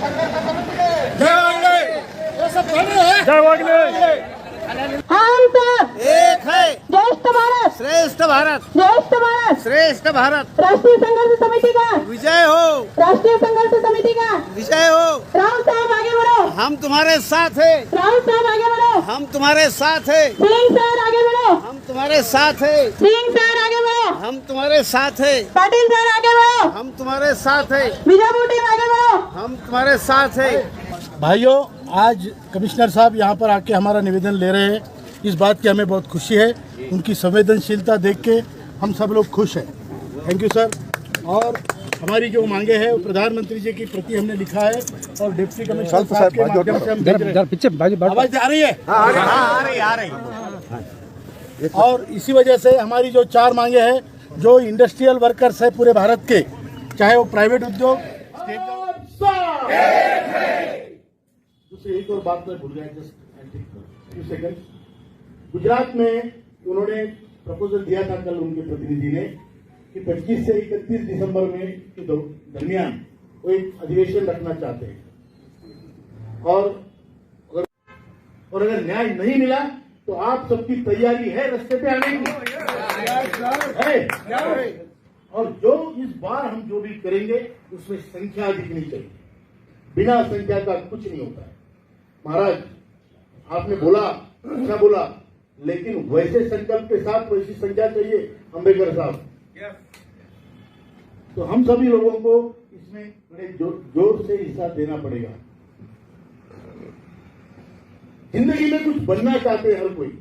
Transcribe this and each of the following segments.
जय वागले। हम सब एक है, ज्येष्ठ भारत, श्रेष्ठ भारत, ज्येष्ठ भारत, श्रेष्ठ भारत। राष्ट्रीय संघर्ष समिति का विजय हो, राष्ट्रीय संघर्ष समिति का विजय हो। राहुल साहब आगे बढ़ो, हम तुम्हारे साथ हैं, राहुल साहब आगे बढ़ो, हम तुम्हारे साथ हैं, सिंह सर आगे बढ़ो, हम तुम्हारे साथ हैं, सिंह सर आगे बढ़ो, हम तुम्हारे साथ हैं, पाटिल सर आगे बढ़ो, हम तुम्हारे साथ हैं, बीजापुर टीम आगे बढ़ो। हम तुम्हारे साथ हैं। भाइयों, आज कमिश्नर साहब यहाँ पर आके हमारा निवेदन ले रहे हैं। इस बात की हमें बहुत खुशी है। उनकी संवेदनशीलता देख के हम सब लोग खुश हैं। Thank you sir. और हमारी जो मांगे हैं वो प्रधानमंत्री जी की प्रति हमने लिखा है और डिप्टी कमिश्नर साहब के माध्यम से हम भेज रहे हैं। पीछे आवाज आ रही है? आ रही। और इसी वजह से हमारी जो 4 मांगे हैं, जो इंडस्ट्रियल वर्कर्स है पूरे भारत के, चाहे वो प्राइवेट उद्योग, दूसरी एक और बात मैं भूल गया, जस्ट सेकंड। गुजरात में उन्होंने प्रपोजल दिया था कल उनके प्रतिनिधि ने कि 25 से 31 दिसंबर में के दरमियान वो एक अधिवेशन रखना चाहते हैं। और अगर न्याय नहीं मिला तो आप सबकी तैयारी है रास्ते पे आने की है। और जो इस बार हम जो भी करेंगे उसमें संख्या दिखनी चाहिए। बिना संख्या का कुछ नहीं होता है। महाराज, आपने बोला, अच्छा बोला, लेकिन वैसे संकल्प के साथ वैसी संख्या चाहिए। अंबेडकर साहब, तो हम सभी लोगों को इसमें बड़े जोर से हिस्सा देना पड़ेगा। जिंदगी में कुछ बनना चाहते हैं हर कोई,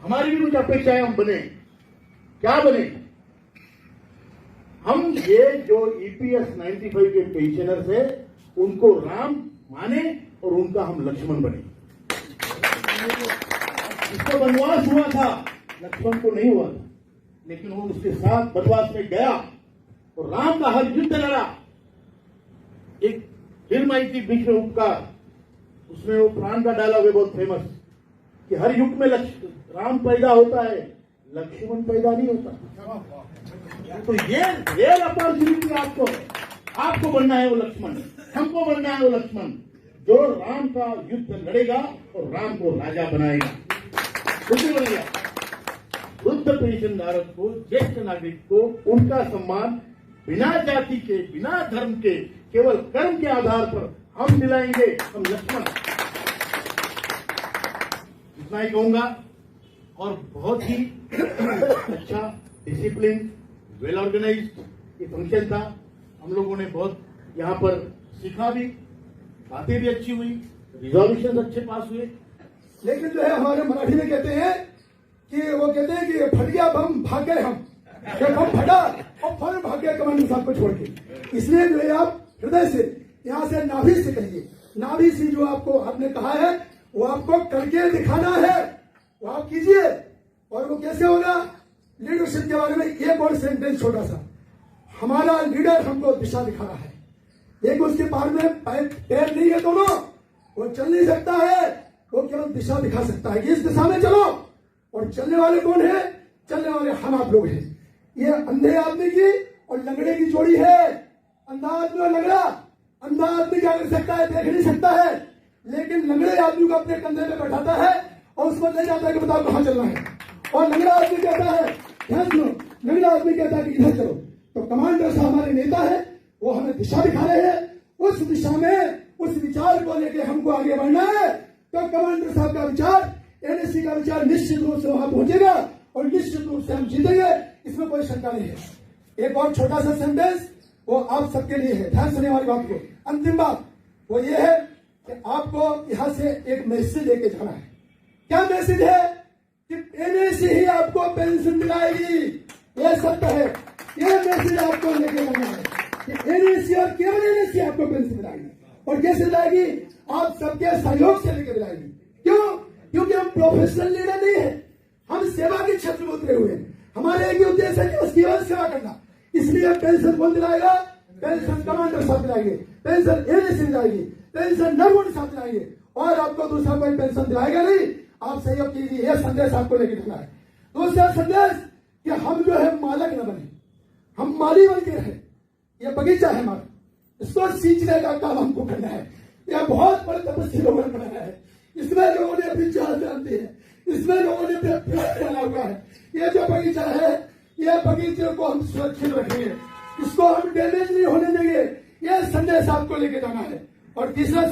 हमारी भी कुछ अपेक्षाएं हम बने। क्या बने? हम ये जो ईपीएस 95 के पेंशनर्स है उनको राम माने और उनका हम लक्ष्मण बने। इसको वनवास हुआ था, लक्ष्मण को नहीं हुआ था, लेकिन वो उसके साथ वनवास में गया और राम का हर युद्ध लड़ा। एक फिल्म आई थी बीच में, उपकार, उसमें वो प्राण का डायलॉग है बहुत फेमस कि हर युग में राम पैदा होता है, लक्ष्मण पैदा नहीं होता। तो ये रियल अपॉर्चुनिटी आपको बनना है वो लक्ष्मण, हमको बनना है वो लक्ष्मण जो राम का युद्ध लड़ेगा और राम को राजा बनाएगा। बनेगा वृद्ध पेंशनधारक को, ज्येष्ठ नागरिक को उनका सम्मान बिना जाति के, बिना धर्म के, केवल कर्म के आधार पर हम दिलाएंगे। हम लक्ष्मण, इतना ही कहूंगा। और बहुत ही अच्छा डिसिप्लिन, वेल ऑर्गेनाइज्ड ये फंक्शन था। हम लोगों ने बहुत यहाँ पर सीखा भी, बातें भी अच्छी हुई, रिजोल्यूशन अच्छे पास हुए। लेकिन जो है हमारे मराठी में कहते हैं कि वो कहते हैं कि फट गया बम भाग गए हम, बम फटा और फौरन भाग गया कमांडर साहब को छोड़ के। इसलिए जो है आप हृदय से, यहाँ से नाभि से कहिए, नाभि से जो आपको आपने कहा है वो आपको करके दिखाना है, वो आप कीजिए। और वो कैसे होगा? लीडरशिप के बारे में एक और सेंटेंस छोटा सा, हमारा लीडर हमको दिशा दिखा रहा है। एक उसके पार में पैर नहीं है दोनों, वो चल नहीं सकता है, वो केवल दिशा दिखा सकता है कि इस दिशा में चलो। और चलने वाले कौन है? चलने वाले हम आप लोग हैं। ये अंधे आदमी की और लंगड़े की जोड़ी है। अंधा आदमी और लंगड़ा, अंधा आदमी क्या कर सकता है? देख नहीं सकता है, लेकिन लंगड़े आदमी को अपने कंधे पे बैठाता है और उसको ले जाता है कि बताओ कहां चलना है। और लंगड़ा आदमी कहता है ध्यान सुनो, लंगड़ा आदमी कहता है कि इधर चलो। तो कमांडर साहब हमारे नेता है, वो हमें दिशा दिखा रहे हैं। उस दिशा में उस विचार को लेकर हमको आगे बढ़ना है। तो कमांडर साहब का विचार, एनएससी का विचार निश्चित रूप से वहां पहुंचेगा और निश्चित रूप से हम जीतेंगे, इसमें कोई शंका नहीं है। एक और छोटा सा सेंटेंस वो आप सबके लिए है, ध्यान सुनने वाली बात को। अंतिम बात वो ये है कि आपको यहां से एक मैसेज लेके जाना है। क्या मैसेज है? कि एनएससी ही आपको पेंशन दिलाएगी, ये सत्य है। ये मैसेज आपको लेके जाना है कि एनएससी और केवल एनएससी आपको पेंशन दिलाएगी। और कैसे दिलाएगी? आप सबके सहयोग से लेकर दिलाएगी। क्यों? क्योंकि हम प्रोफेशनल लीडर नहीं है, हम सेवा के क्षेत्र में उतरे हुए हैं। हमारे एक उद्देश्य है कि केवल सेवा करना। इसलिए पेंशन कौन दिलाएगा? पेंशन कमांडर साहब दिलाएंगे, पेंशन एनएससी दिलाएगी, पेंशन नरवण साहब दिलाएंगे, और आपको दूसरा कोई पेंशन दिलाएगा नहीं। आप सहयोग कीजिए, यह संदेश आपको लेकर जाना है। दूसरा संदेश कि हम जो है मालक न बने, हम माली बन के रहे। ये बगीचा है हमारा, इसको सींचने का काम हमको करना है। यह बहुत बड़ी तपस्या लोगों ने बनाया है। इसमें लोगों ने अपनी जान डाल दी है, इसमें लोगों ने अपना प्यार डाला हुआ है। ये जो बगीचा है, ये बगीचे को हम सुरक्षित रखेंगे, इसको हम डैमेज नहीं होने देंगे। यह संदेश आपको लेके जाना है। और तीसरा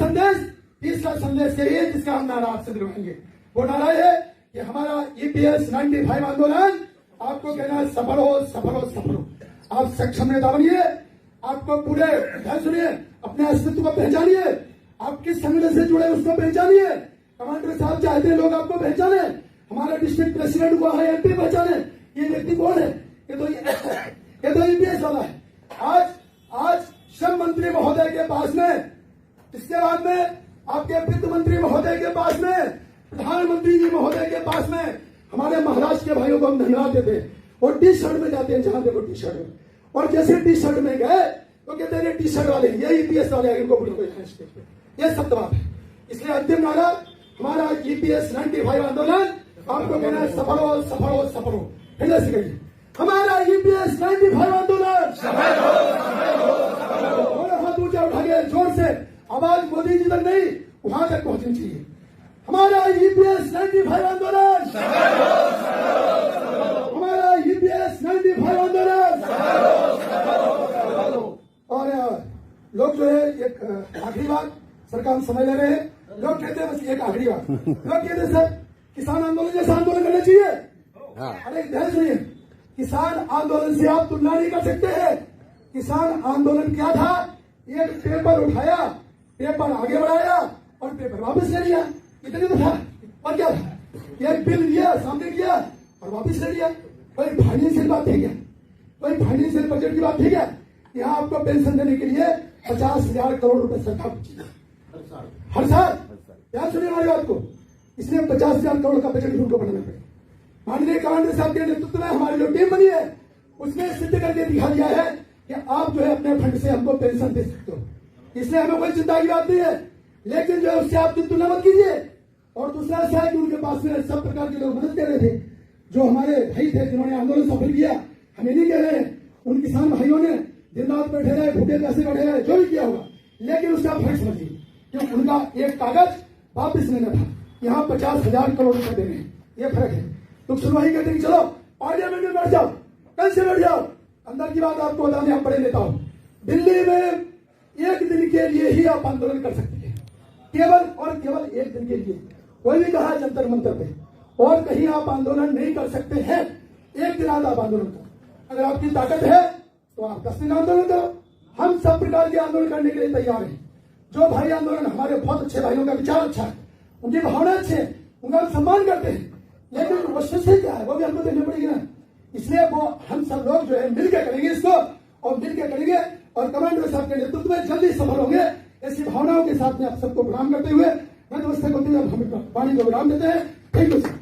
संदेश यही है जिसका हम नारा आपसे दिलवाएंगे। वो नारा है कि हमारा EPS 95 आंदोलन आपको कहना है सफल हो, सफल हो, सफल हो। आप सक्षम नेता बनिए, आपको पूरे ध्यान सुनिए, अपने अस्तित्व को पहचानिए, आप किस संगठन से जुड़े उसको पहचानिए। कमांडर साहब चाहते हैं लोग आपको पहचाने, हमारे डिस्ट्रिक्ट प्रेसिडेंट को है MP पहचाने। ये व्यक्ति कौन है? ये तो EPS वाला है। आज श्रम मंत्री महोदय के पास में, इसके बाद में आपके वित्त मंत्री महोदय के पास में, प्रधानमंत्री जी महोदय के पास में हमारे महाराष्ट्र के भाइयों को हम धन्यवाद देते हैं। और टी-शर्ट में जाते हैं, जहां देखो टी-शर्ट में, और जैसे टी-शर्ट में गए तो कहते हैं टी-शर्ट वाले ये EPS वाले इनको बुलाओ स्टेज पे। ये सब बात है। इसलिए अंतिम नारा हमारा EPS 95 आंदोलन आपको कहना है सफल हो, सफल हो, सफल हो। फिर से कहिए, हमारा EPS 95 आंदोलन सफल हो, सफल हो, सफल हो। और हाथ ऊंचा उठा के जोर से आवाज मोदी जी तक नहीं, वहां तक पहुंचनी चाहिए। हमारा EPS 95 आंदोलन सफल हो, सफल हो, सफल हो। हमारा EPS 95 आंदोलन सफल हो, सफल हो, सफल हो। और लोग जो है एक आखिरी बात, सरकार हम समझ ले रहे हैं, लोग कहते हैं बस एक आखिरी बात, लोग कहते हैं सर किसान आंदोलन जैसा आंदोलन करना चाहिए। अरे ध्यान सुनिए, किसान आंदोलन से आप तुलना नहीं कर सकते हैं। किसान आंदोलन क्या था? एक पेपर उठाया, पेपर आगे बढ़ाया और पेपर वापस ले लिया, इतने तो था। और क्या था? एक बिल लिया, सामने किया और वापस ले लिया। कोई फाइनेंशियल बात है क्या? कोई फाइनेंशियल बजट की बात है क्या? यहाँ आपको पेंशन देने के लिए 50,000 करोड़ रुपए सरकार हर साल। ध्यान सुनिए हमारी बात को, इसलिए 50,000 करोड़ का बजट उनको बनाना पड़ेगा। माननीय कमांडर साहब के नेतृत्व में हमारी जो टीम बनी है उसने सिद्ध करके दिखा दिया है कि आप जो है अपने फंड से हमको पेंशन दे सकते हो। इसलिए हमें कोई चिंता की बात नहीं है, लेकिन जो है उससे आपकी तुलना मत कीजिए। और दूसरा ऐसा है कि उनके पास में सब प्रकार के लोग मदद कर रहे थे, जो हमारे भाई थे जिन्होंने आंदोलन सफल किया। हमें नहीं कह रहे हैं, उन किसान भाइयों ने दिन रात बैठे रहे, भूखे पैसे बैठे रहे, जो भी किया होगा, लेकिन उसका फर्क समझिए कि उनका एक कागज वापिस लेना था, यहाँ 50,000 करोड़ रुपए देने हैं। ये फर्क है। तो सुनवाई कहते कि चलो पार्लियामेंट में बैठ जाओ, कल से बैठ जाओ। अंदर की बात आपको बताने आप बड़े नेता हो, दिल्ली में एक दिन के लिए ही आप आंदोलन कर सकते हैं, केवल और केवल एक दिन के लिए। कोई भी कहा जंतर मंतर पे, और कहीं आप आंदोलन नहीं कर सकते हैं। एक दिन आज आप आंदोलन करो, अगर आपकी ताकत है तो आप 10 दिन आंदोलन करो। हम सब प्रकार के आंदोलन करने के लिए तैयार हैं। जो भाई आंदोलन, हमारे बहुत अच्छे भाइयों का विचार अच्छा है, उनकी भावना अच्छे है, उनका हम सम्मान करते हैं, लेकिन वस्तुस्थिति क्या है वो भी हमको देखनी पड़ेगी ना। इसलिए वो हम सब लोग जो है मिलकर करेंगे इसको, और मिलकर करेंगे, और कमांडर साहब के नेतृत्व में जल्दी सफल होंगे। ऐसी भावनाओं के साथ में आप सबको प्रणाम करते हुए मैं दोस्तों को वाणी को विराम देते हैं। Thank you sir.